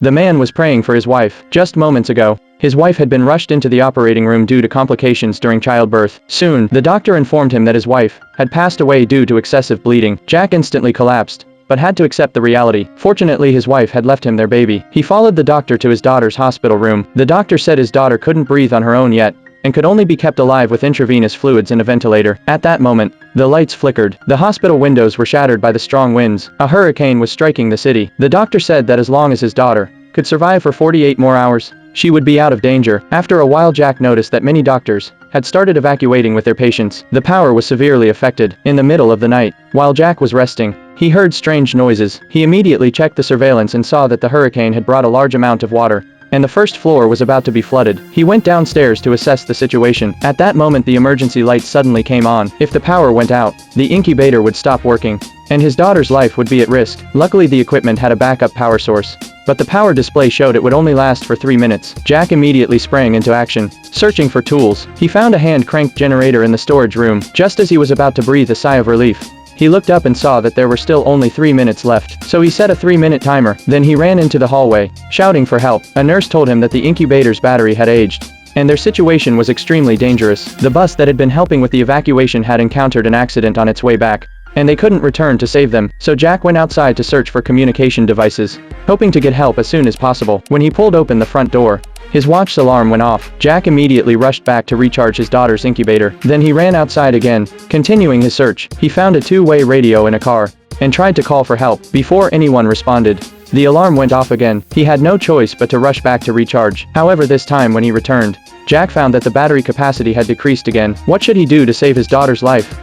The man was praying for his wife. Just moments ago, his wife had been rushed into the operating room due to complications during childbirth. Soon, the doctor informed him that his wife had passed away due to excessive bleeding. Jack instantly collapsed, but had to accept the reality. Fortunately, his wife had left him their baby. He followed the doctor to his daughter's hospital room. The doctor said his daughter couldn't breathe on her own yet, and could only be kept alive with intravenous fluids and a ventilator. At that moment, the lights flickered. The hospital windows were shattered by the strong winds. A hurricane was striking the city. The doctor said that as long as his daughter could survive for 48 more hours, she would be out of danger. After a while, Jack noticed that many doctors had started evacuating with their patients. The power was severely affected. In the middle of the night, while Jack was resting, he heard strange noises. He immediately checked the surveillance and saw that the hurricane had brought a large amount of water, and the first floor was about to be flooded. He went downstairs to assess the situation. At that moment, the emergency lights suddenly came on. If the power went out, the incubator would stop working, and his daughter's life would be at risk. Luckily, the equipment had a backup power source, but the power display showed it would only last for 3 minutes. Jack immediately sprang into action, searching for tools. He found a hand-cranked generator in the storage room. Just as he was about to breathe a sigh of relief, he looked up and saw that there were still only 3 minutes left. So he set a 3-minute timer. Then he ran into the hallway, shouting for help. A nurse told him that the incubator's battery had aged, and their situation was extremely dangerous. The bus that had been helping with the evacuation had encountered an accident on its way back, and they couldn't return to save them. So Jack went outside to search for communication devices, hoping to get help as soon as possible. When he pulled open the front door, his watch's alarm went off. Jack immediately rushed back to recharge his daughter's incubator. Then he ran outside again, continuing his search. He found a two-way radio in a car, and tried to call for help. Before anyone responded, the alarm went off again. He had no choice but to rush back to recharge. However, this time when he returned, Jack found that the battery capacity had decreased again. What should he do to save his daughter's life?